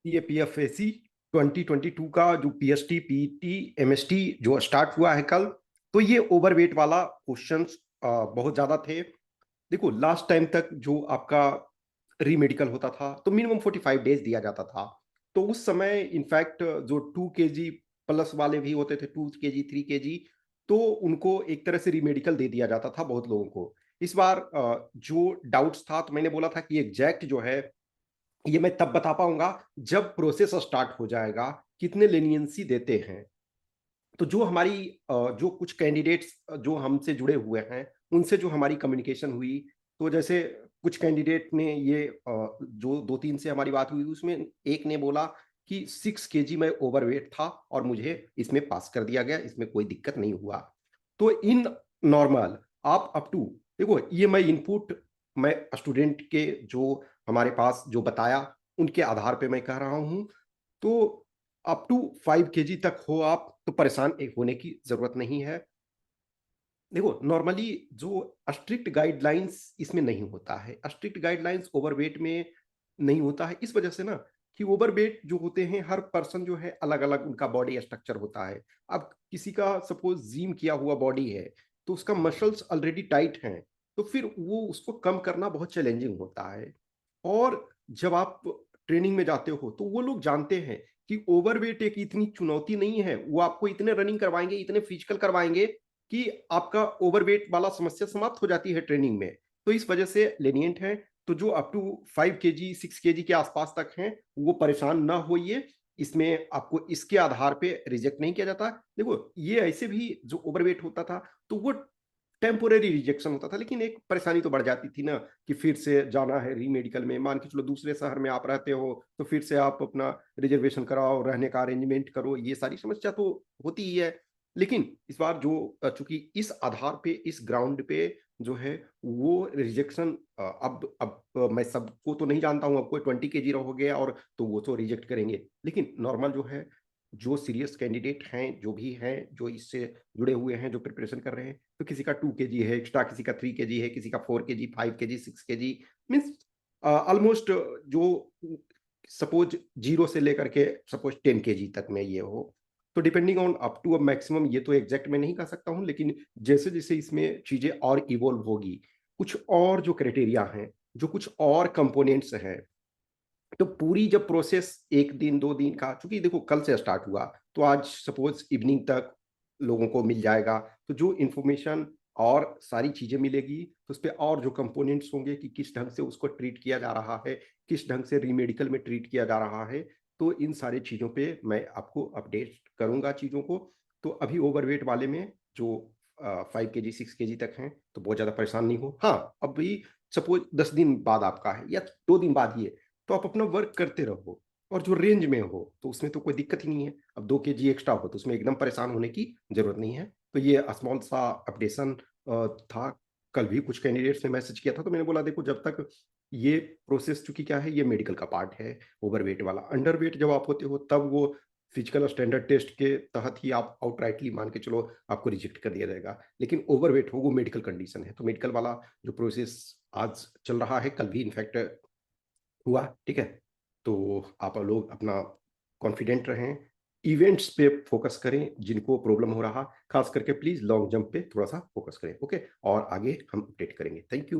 ये पीएफएसी 2022 का जो पीएसटी पीटी एमएसटी जो स्टार्ट हुआ है कल, तो ये ओवरवेट वाला क्वेश्चंस बहुत ज्यादा थे। देखो लास्ट टाइम तक जो आपका रीमेडिकल होता था तो मिनिमम 45 डेज दिया जाता था। तो उस समय इनफैक्ट जो 2 kg प्लस वाले भी होते थे, 2 kg 3 kg, तो उनको एक तरह से रीमेडिकल दे दिया जाता था बहुत लोगों को। इस बार जो डाउट्स था तो मैंने बोला था कि एग्जैक्ट जो है ये मैं तब बता पाऊंगा जब प्रोसेस स्टार्ट हो जाएगा, कितने लेनियंसी देते हैं। तो जो हमारी जो कुछ कैंडिडेट्स जो हमसे जुड़े हुए हैं, उनसे जो हमारी कम्युनिकेशन हुई, तो जैसे कुछ कैंडिडेट ने ये जो 2-3 से हमारी बात हुई, उसमें एक ने बोला कि 6 kg मैं ओवरवेट था और मुझे इसमें पास कर दिया गया, इसमें कोई दिक्कत नहीं हुआ। तो इन नॉर्मल आप अप टू, देखो ये मैं इनपुट मैं स्टूडेंट के जो हमारे पास जो बताया उनके आधार पे मैं कह रहा हूं। तो अप टू 5 kg तक हो आप तो परेशान एक होने की जरूरत नहीं है। देखो नॉर्मली जो स्ट्रिक्ट गाइडलाइंस इसमें नहीं होता है, स्ट्रिक्ट गाइडलाइंस ओवरवेट में नहीं होता है, इस वजह से ना कि ओवरवेट जो होते हैं हर पर्सन जो है अलग अलग उनका बॉडी स्ट्रक्चर होता है। अब किसी का सपोज जिम किया हुआ बॉडी है तो उसका मसल्स ऑलरेडी टाइट हैं, तो फिर वो उसको कम करना बहुत चैलेंजिंग होता है। और जब आप ट्रेनिंग में जाते हो तो वो लोग जानते हैं कि ओवरवेट एक इतनी चुनौती नहीं है, वो आपको इतने रनिंग करवाएंगे, इतने फिजिकल करवाएंगे कि आपका ओवरवेट वाला समस्या समाप्त हो जाती है ट्रेनिंग में। तो इस वजह से लेनिएंट है। तो जो अप टू 5 kg 6 kg के आसपास तक हैं वो परेशान ना होइए, इसमें आपको इसके आधार पे रिजेक्ट नहीं किया जाता। देखो ये ऐसे भी जो ओवरवेट होता था तो वो टेम्पोरेरी रिजेक्शन होता था, लेकिन एक परेशानी तो बढ़ जाती थी ना कि फिर से जाना है री मेडिकल में, मान के चलो दूसरे शहर में आप रहते हो तो फिर से आप अपना रिजर्वेशन कराओ, रहने का अरेंजमेंट करो, ये सारी समस्या तो होती ही है। लेकिन इस बार जो चूंकि इस आधार पे इस ग्राउंड पे जो है वो रिजेक्शन, अब मैं सबको तो नहीं जानता हूँ, अब कोई 20 kg रहोगे और तो वो तो रिजेक्ट करेंगे, लेकिन नॉर्मल जो है जो सीरियस कैंडिडेट हैं जो भी हैं जो इससे जुड़े हुए हैं जो प्रिपरेशन कर रहे हैं, तो किसी का 2 kg है एक्स्ट्रा, किसी का 3 kg है, किसी का 4 kg 5 kg 6 kg, means almost जो सपोज जीरो से लेकर के सपोज 10 kg तक में ये हो, तो डिपेंडिंग ऑन अप टू अब मैक्सिमम ये तो एग्जैक्ट मैं नहीं कह सकता हूँ, लेकिन जैसे जैसे इसमें चीजें और इवोल्व होगी, कुछ और जो क्राइटेरिया हैं, जो कुछ और कंपोनेंट्स हैं, तो पूरी जब प्रोसेस 1 दिन 2 दिन का, चूंकि देखो कल से स्टार्ट हुआ तो आज सपोज इवनिंग तक लोगों को मिल जाएगा, तो जो इंफॉर्मेशन और सारी चीजें मिलेगी तो उस पर और जो कंपोनेंट्स होंगे कि किस ढंग से उसको ट्रीट किया जा रहा है, किस ढंग से रीमेडिकल में ट्रीट किया जा रहा है, तो इन सारी चीजों पे मैं आपको अपडेट करूंगा चीजों को। तो अभी ओवरवेट वाले में जो 5 kg 6 kg तक हैं तो बहुत ज्यादा परेशान नहीं हो। हाँ अभी सपोज 10 दिन बाद आपका है या 2 दिन बाद ही है, तो आप अपना वर्क करते रहो और जो रेंज में हो तो उसमें तो कोई दिक्कत ही नहीं है। अब 2 kg एक्स्ट्रा हो तो उसमें एकदम परेशान होने की जरूरत नहीं है। तो ये स्मॉल सा अपडेशन था। कल भी कुछ कैंडिडेट्स ने मैसेज किया था तो मैंने बोला देखो जब तक ये प्रोसेस, चूंकि क्या है ये मेडिकल का पार्ट है, ओवरवेट वाला, अंडरवेट जब आप होते हो तब वो फिजिकल स्टैंडर्ड टेस्ट के तहत ही आप आउटराइटली मान के चलो आपको रिजेक्ट कर दिया जाएगा, लेकिन ओवरवेट हो वो मेडिकल कंडीशन है, तो मेडिकल वाला जो प्रोसेस आज चल रहा है, कल भी इनफैक्ट हुआ, ठीक है। तो आप लोग अपना कॉन्फिडेंट रहें, इवेंट्स पे फोकस करें, जिनको प्रॉब्लम हो रहा खास करके प्लीज लॉन्ग जंप पे थोड़ा सा फोकस करें, ओके। और आगे हम अपडेट करेंगे। Thank you.